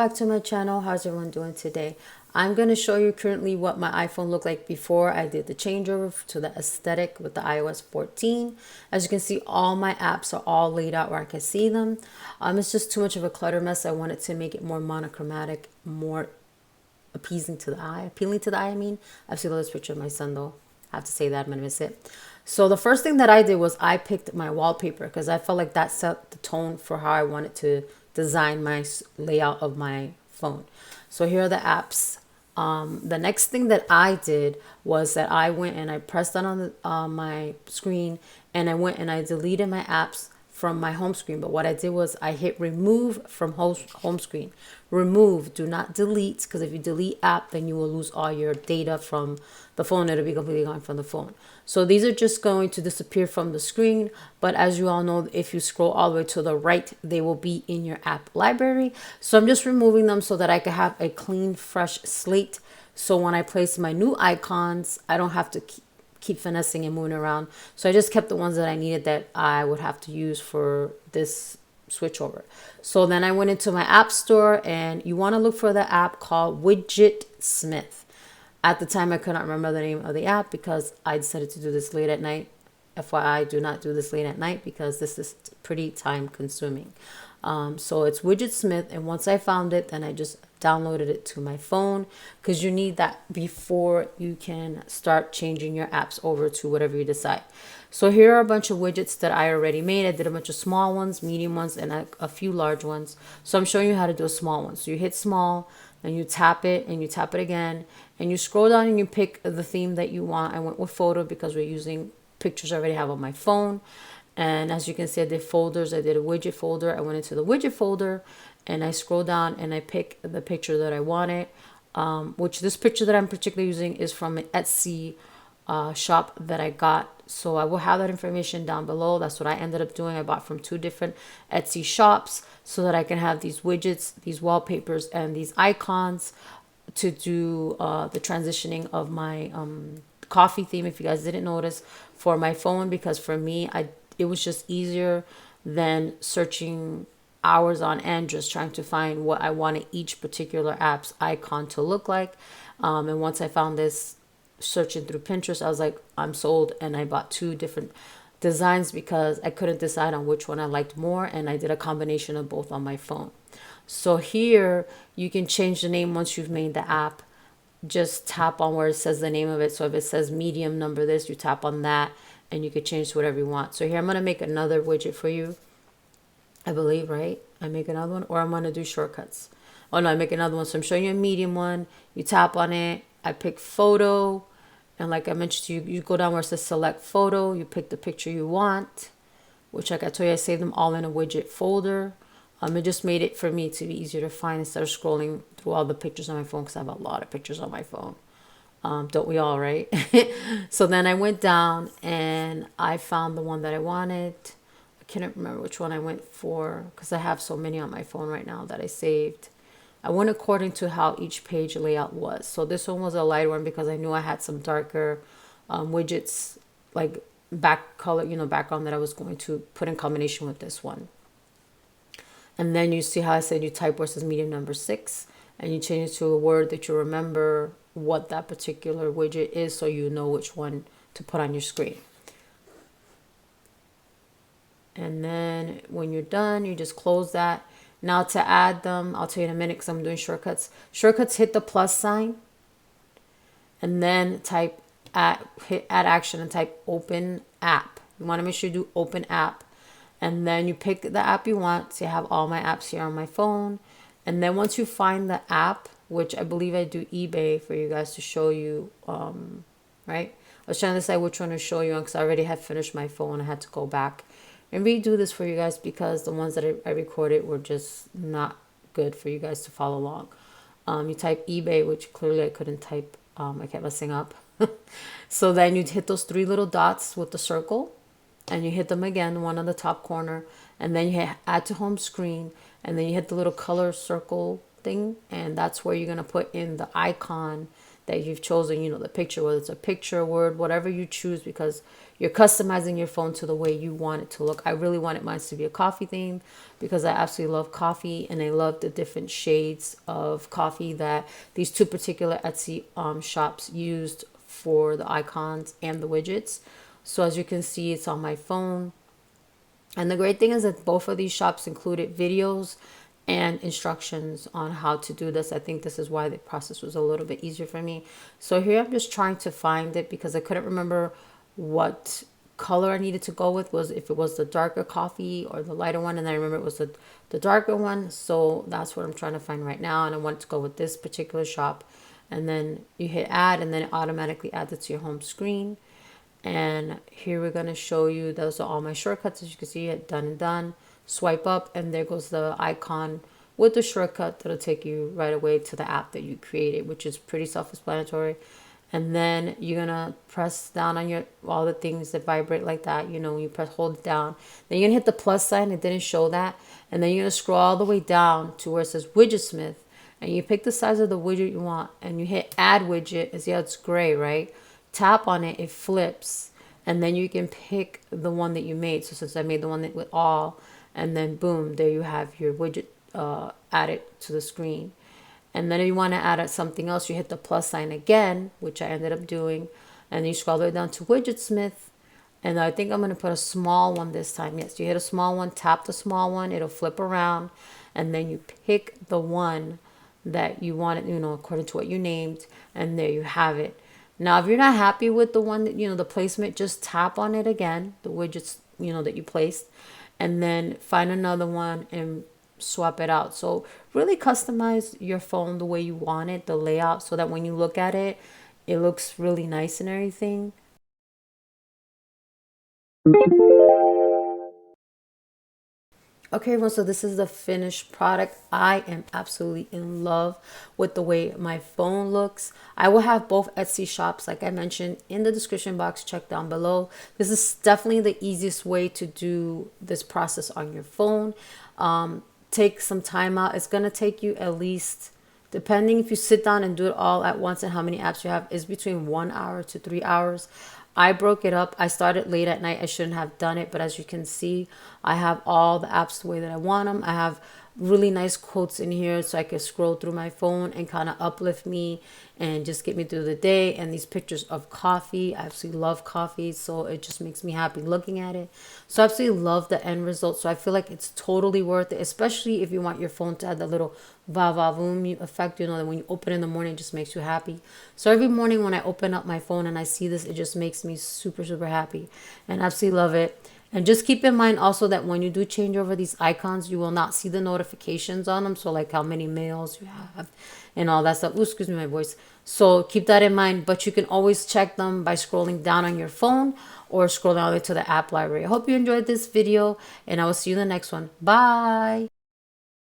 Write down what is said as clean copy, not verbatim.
back to my channel. How's everyone doing today? I'm going to show you currently what my iPhone looked like before I did the changeover to the aesthetic with the iOS 14. As you can see, all my apps are all laid out where I can see them. It's just too much of a clutter mess. I wanted to make it more monochromatic, more appeasing to the eye, appealing to the eye. I've seen this picture of my son though. I have to say that I'm gonna miss it. So the first thing that I did was I picked my wallpaper because I felt like that set the tone for how I wanted to design my layout of my phone. So here are the apps. The next thing that I did was that I went and I pressed down on my screen and I went and I deleted my apps from my home screen. But what I did was I hit remove from home screen. Remove, do not delete, because if you delete app, then you will lose all your data from the phone. It'll be completely gone from the phone. So these are just going to disappear from the screen. But as you all know, if you scroll all the way to the right, they will be in your app library. So I'm just removing them so that I can have a clean, fresh slate. So when I place my new icons, I don't have to keep finessing and moving around. So I just kept the ones that I needed that I would have to use for this switch over. So then I went into my app store, and you want to look for the app called Widget Smith. At the time, I could not remember the name of the app because I decided to do this late at night. FYI, do not do this late at night because this is pretty time consuming. So it's Widget Smith, and once I found it, then I just downloaded it to my phone, because you need that before you can start changing your apps over to whatever you decide. So here are a bunch of widgets that I already made. I did a bunch of small ones, medium ones, and a few large ones. So I'm showing you how to do a small one. So you hit small, and you tap it, and you tap it again, and you scroll down and you pick the theme that you want. I went with photo because we're using pictures I already have on my phone. And as you can see, I did folders. I did a widget folder. I went into the widget folder and I scroll down and I pick the picture that I wanted, which this picture that I'm particularly using is from an Etsy shop that I got. So I will have that information down below. That's what I ended up doing. I bought from 2 different Etsy shops so that I can have these widgets, these wallpapers, and these icons to do the transitioning of my coffee theme, if you guys didn't notice, for my phone, because for me, it was just easier than searching hours on end just trying to find what I wanted each particular app's icon to look like. And once I found this searching through Pinterest, I was like, I'm sold. And I bought 2 different designs because I couldn't decide on which one I liked more. And I did a combination of both on my phone. So here you can change the name once you've made the app. Just tap on where it says the name of it. So if it says medium number this, you tap on that and you could change to whatever you want. So here I'm going to make another widget for you, I believe, right? I make another one, or I'm going to do shortcuts. Oh no, I make another one. So I'm showing you a medium one. You tap on it. I pick photo. And like I mentioned to you, you go down where it says select photo. You pick the picture you want, which like I told you, I saved them all in a widget folder. It just made it for me to be easier to find instead of scrolling through all the pictures on my phone, because I have a lot of pictures on my phone. Don't we all, right? So then I went down and I found the one that I wanted. I can't remember which one I went for because I have so many on my phone right now that I saved. I went according to how each page layout was. So this one was a light one because I knew I had some darker widgets, like back color, background that I was going to put in combination with this one. And then you see how I said you type where it says medium number 6 and you change it to a word that you remember what that particular widget is, so you know which one to put on your screen. And then when you're done, you just close that. Now to add them, I'll tell you in a minute because I'm doing shortcuts. Shortcuts, hit the plus sign and then hit add action and type open app. You want to make sure you do open app. And then you pick the app you want. So I have all my apps here on my phone. And then once you find the app, which I believe I do eBay for you guys to show you, right? I was trying to decide which one to show you on because I already had finished my phone. I had to go back and redo this for you guys because the ones that I recorded were just not good for you guys to follow along. You type eBay, which clearly I couldn't type. I kept messing up. So then you hit those 3 little dots with the circle and you hit them again, one on the top corner, and then you hit add to home screen, and then you hit the little color circle thing, and that's where you're going to put in the icon that you've chosen, you know, the picture, whether it's a picture, word, whatever you choose, because you're customizing your phone to the way you want it to look. I really wanted mine to be a coffee theme because I absolutely love coffee, and I love the different shades of coffee that these two particular Etsy shops used for the icons and the widgets. So as you can see, it's on my phone. And the great thing is that both of these shops included videos and instructions on how to do this. I think this is why the process was a little bit easier for me. So here I'm just trying to find it because I couldn't remember what color I needed to go with, was if it was the darker coffee or the lighter one, and I remember it was the darker one. So that's what I'm trying to find right now, and I want to go with this particular shop. And then you hit add, and then it automatically adds it to your home screen. And here we're going to show you, those are all my shortcuts. As you can see, it done and done. Swipe up, and there goes the icon with the shortcut that'll take you right away to the app that you created, which is pretty self-explanatory. And then you're gonna press down on your all the things that vibrate like that. You know, when you hold it down, then you're gonna hit the plus sign. It didn't show that, and then you're gonna scroll all the way down to where it says Widgetsmith, and you pick the size of the widget you want, and you hit Add Widget. And see how it's gray, right? Tap on it, it flips, and then you can pick the one that you made. So since I made the one that with all, and then boom, there you have your widget added to the screen. And then if you want to add something else, you hit the plus sign again, which I ended up doing. And you scroll all the way down to Widgetsmith. And I think I'm going to put a small one this time. Yes, you hit a small one, tap the small one, it'll flip around. And then you pick the one that you wanted, you know, according to what you named. And there you have it. Now, if you're not happy with the one that, you know, the placement, just tap on it again, the widgets, you know, that you placed. And then find another one and swap it out. So really customize your phone the way you want it, the layout, so that when you look at it, it looks really nice and everything. Okay, everyone, so this is the finished product. I am absolutely in love with the way my phone looks. I will have both Etsy shops, like I mentioned, in the description box. Check down below. This is definitely the easiest way to do this process on your phone. Take some time out. It's going to take you at least, depending if you sit down and do it all at once and how many apps you have, is between 1 hour to 3 hours. I broke it up. I started late at night. I shouldn't have done it, but as you can see, I have all the apps the way that I want them. I have really nice quotes in here so I can scroll through my phone and kind of uplift me and just get me through the day. And these pictures of coffee, I absolutely love coffee, so it just makes me happy looking at it. So I absolutely love the end result. So I feel like it's totally worth it, especially if you want your phone to have that little va-va-voom effect, you know, that when you open it in the morning, it just makes you happy. So every morning when I open up my phone and I see this, it just makes me super, super happy and absolutely love it. And just keep in mind also that when you do change over these icons, you will not see the notifications on them. So like how many mails you have and all that stuff. Ooh, excuse me, my voice. So keep that in mind. But you can always check them by scrolling down on your phone or scrolling all the way to the app library. I hope you enjoyed this video, and I will see you in the next one. Bye.